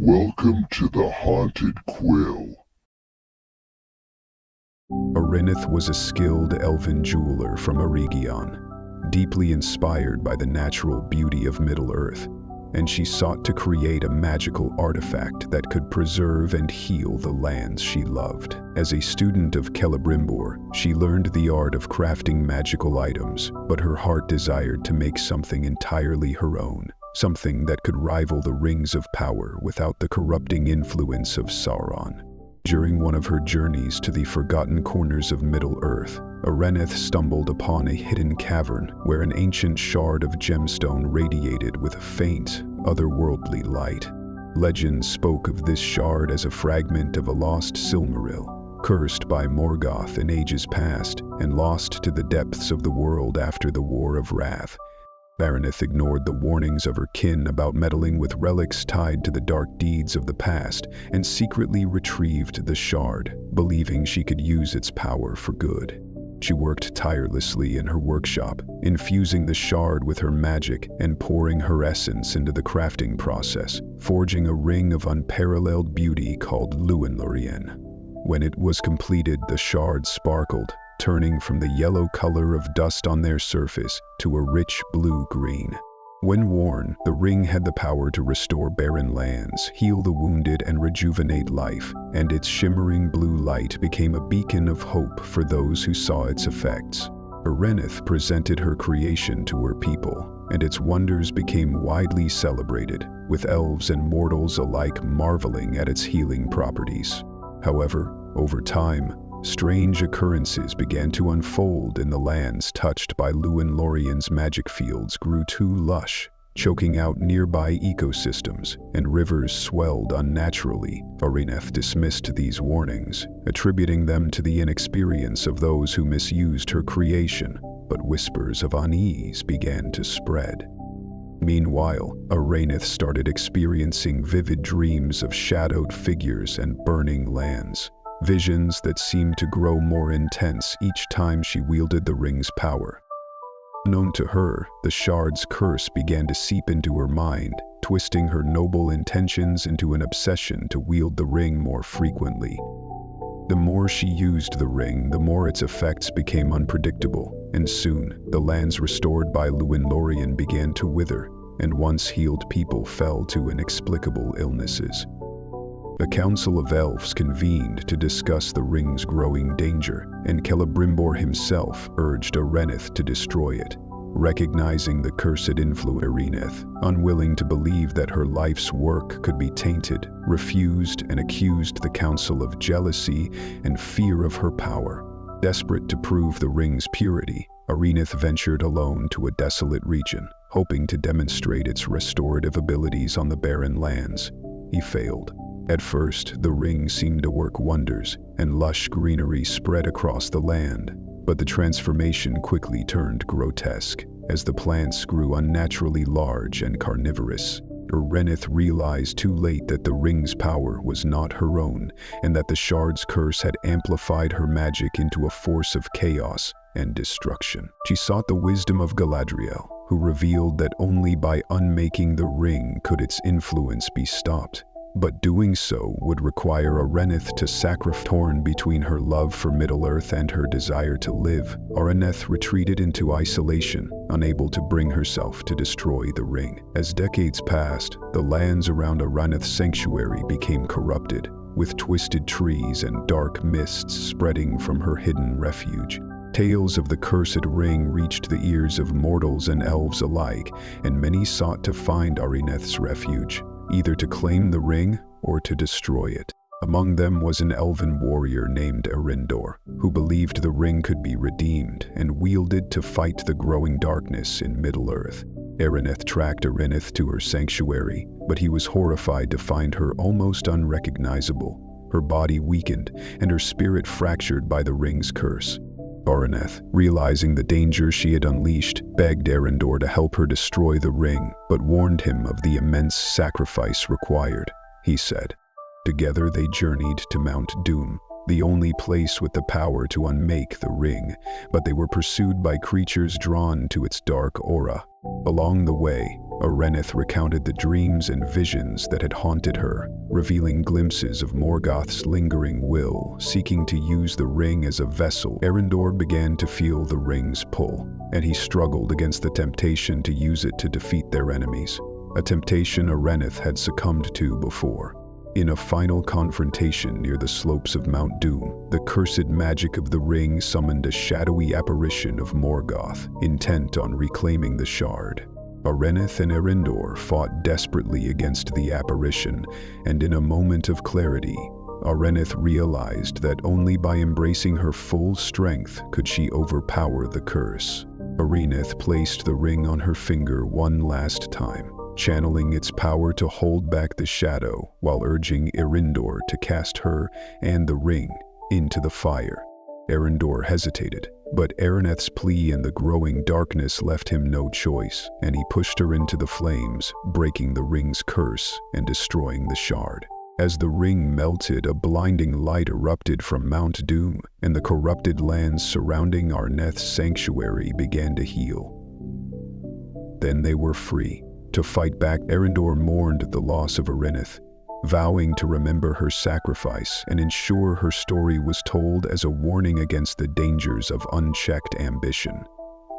Welcome to the Haunted Quill. Arineth was a skilled elven jeweler from Eregion, deeply inspired by the natural beauty of Middle-earth, and she sought to create a magical artifact that could preserve and heal the lands she loved. As a student of Celebrimbor, she learned the art of crafting magical items, but her heart desired to make something entirely her own, something that could rival the rings of power without the corrupting influence of Sauron. During one of her journeys to the forgotten corners of Middle-earth, Arineth stumbled upon a hidden cavern where an ancient shard of gemstone radiated with a faint, otherworldly light. Legend spoke of this shard as a fragment of a lost Silmaril, cursed by Morgoth in ages past and lost to the depths of the world after the War of Wrath. Arineth ignored the warnings of her kin about meddling with relics tied to the dark deeds of the past and secretly retrieved the shard, believing she could use its power for good. She worked tirelessly in her workshop, infusing the shard with her magic and pouring her essence into the crafting process, forging a ring of unparalleled beauty called Luinlórien. When it was completed, the shard sparkled, turning from the yellow color of dust on their surface to a rich blue-green. When worn, the ring had the power to restore barren lands, heal the wounded, and rejuvenate life, and its shimmering blue light became a beacon of hope for those who saw its effects. Arineth presented her creation to her people, and its wonders became widely celebrated, with elves and mortals alike marveling at its healing properties. However, over time, strange occurrences began to unfold in the lands touched by Luinlórien's magic fields grew too lush, choking out nearby ecosystems, and rivers swelled unnaturally. Arineth dismissed these warnings, attributing them to the inexperience of those who misused her creation, but whispers of unease began to spread. Meanwhile, Arineth started experiencing vivid dreams of shadowed figures and burning lands. Visions that seemed to grow more intense each time she wielded the ring's power. Unknown to her, the shard's curse began to seep into her mind, twisting her noble intentions into an obsession to wield the ring more frequently. The more she used the ring, the more its effects became unpredictable, and soon, the lands restored by Luinlórien began to wither, and once healed people fell to inexplicable illnesses. A council of elves convened to discuss the ring's growing danger, and Celebrimbor himself urged Arineth to destroy it. Recognizing the cursed influence, Arineth, unwilling to believe that her life's work could be tainted, refused and accused the council of jealousy and fear of her power. Desperate to prove the ring's purity, Arineth ventured alone to a desolate region, hoping to demonstrate its restorative abilities on the barren lands. He failed. At first, the ring seemed to work wonders, and lush greenery spread across the land, but the transformation quickly turned grotesque, as the plants grew unnaturally large and carnivorous. Arineth realized too late that the ring's power was not her own, and that the shard's curse had amplified her magic into a force of chaos and destruction. She sought the wisdom of Galadriel, who revealed that only by unmaking the ring could its influence be stopped. But doing so would require Arineth to sacrifice. Torn between her love for Middle-earth and her desire to live, Arineth retreated into isolation, unable to bring herself to destroy the ring. As decades passed, the lands around Arineth's sanctuary became corrupted, with twisted trees and dark mists spreading from her hidden refuge. Tales of the cursed ring reached the ears of mortals and elves alike, and many sought to find Arineth's refuge, either to claim the ring or to destroy it. Among them was an elven warrior named Eryndor, who believed the ring could be redeemed and wielded to fight the growing darkness in Middle-earth. Arineth tracked Arineth to her sanctuary, but he was horrified to find her almost unrecognizable, her body weakened and her spirit fractured by the ring's curse. Arineth, realizing the danger she had unleashed, begged Eryndor to help her destroy the ring, but warned him of the immense sacrifice required. He said. Together they journeyed to Mount Doom, the only place with the power to unmake the ring, but they were pursued by creatures drawn to its dark aura. Along the way, Arineth recounted the dreams and visions that had haunted her, revealing glimpses of Morgoth's lingering will, seeking to use the ring as a vessel. Eryndor began to feel the ring's pull, and he struggled against the temptation to use it to defeat their enemies, a temptation Arineth had succumbed to before. In a final confrontation near the slopes of Mount Doom, the cursed magic of the ring summoned a shadowy apparition of Morgoth, intent on reclaiming the shard. Arineth and Eryndor fought desperately against the apparition, and in a moment of clarity, Arineth realized that only by embracing her full strength could she overpower the curse. Arineth placed the ring on her finger one last time, channeling its power to hold back the shadow while urging Eryndor to cast her and the ring into the fire. Eryndor hesitated, but Arineth's plea and the growing darkness left him no choice, and he pushed her into the flames, breaking the ring's curse and destroying the shard. As the ring melted, a blinding light erupted from Mount Doom, and the corrupted lands surrounding Arineth's sanctuary began to heal. Then they were free. To fight back, Eryndor mourned the loss of Arineth, vowing to remember her sacrifice and ensure her story was told as a warning against the dangers of unchecked ambition.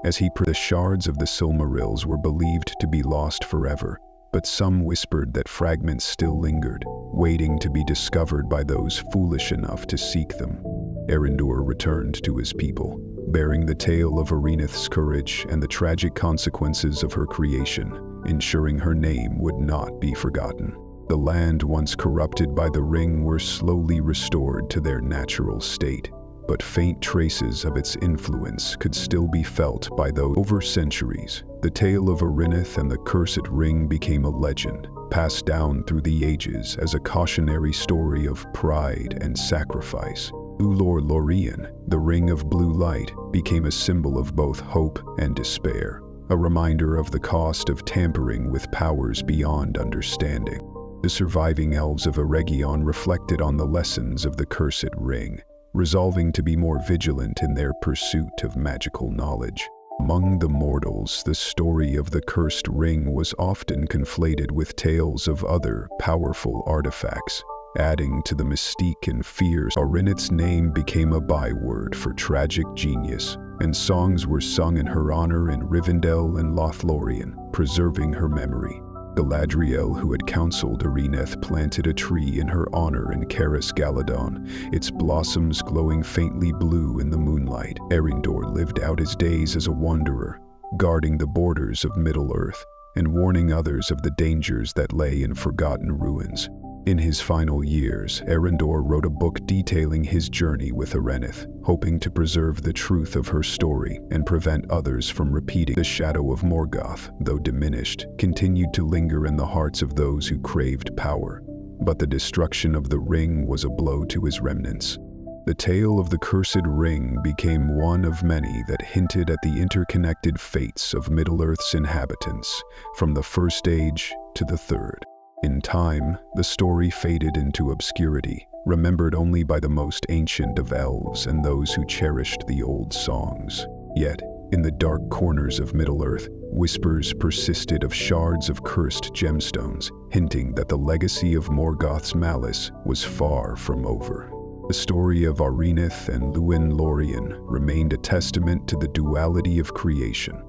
The shards of the Silmarils were believed to be lost forever, but some whispered that fragments still lingered, waiting to be discovered by those foolish enough to seek them. Eryndor returned to his people, bearing the tale of Arineth's courage and the tragic consequences of her creation, ensuring her name would not be forgotten. The land once corrupted by the ring were slowly restored to their natural state, but faint traces of its influence could still be felt by those. Over centuries, the tale of Arineth and the cursed ring became a legend, passed down through the ages as a cautionary story of pride and sacrifice. Luinlórien, the ring of blue light, became a symbol of both hope and despair, a reminder of the cost of tampering with powers beyond understanding. The surviving elves of Eregion reflected on the lessons of the cursed ring, resolving to be more vigilant in their pursuit of magical knowledge. Among the mortals, the story of the cursed ring was often conflated with tales of other powerful artifacts, adding to the mystique and fears. Arineth's name became a byword for tragic genius, and songs were sung in her honor in Rivendell and Lothlórien, preserving her memory. Galadriel, who had counseled Arineth, planted a tree in her honor in Caris Galadon, its blossoms glowing faintly blue in the moonlight. Eryndor lived out his days as a wanderer, guarding the borders of Middle-earth and warning others of the dangers that lay in forgotten ruins. In his final years, Eryndor wrote a book detailing his journey with Arineth, hoping to preserve the truth of her story and prevent others from repeating. The shadow of Morgoth, though diminished, continued to linger in the hearts of those who craved power, but the destruction of the ring was a blow to his remnants. The tale of the cursed ring became one of many that hinted at the interconnected fates of Middle-earth's inhabitants, from the First Age to the Third. In time, the story faded into obscurity, remembered only by the most ancient of elves and those who cherished the old songs. Yet, in the dark corners of Middle-earth, whispers persisted of shards of cursed gemstones, hinting that the legacy of Morgoth's malice was far from over. The story of Arineth and Luinlórien remained a testament to the duality of creation,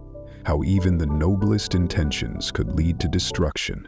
how even the noblest intentions could lead to destruction.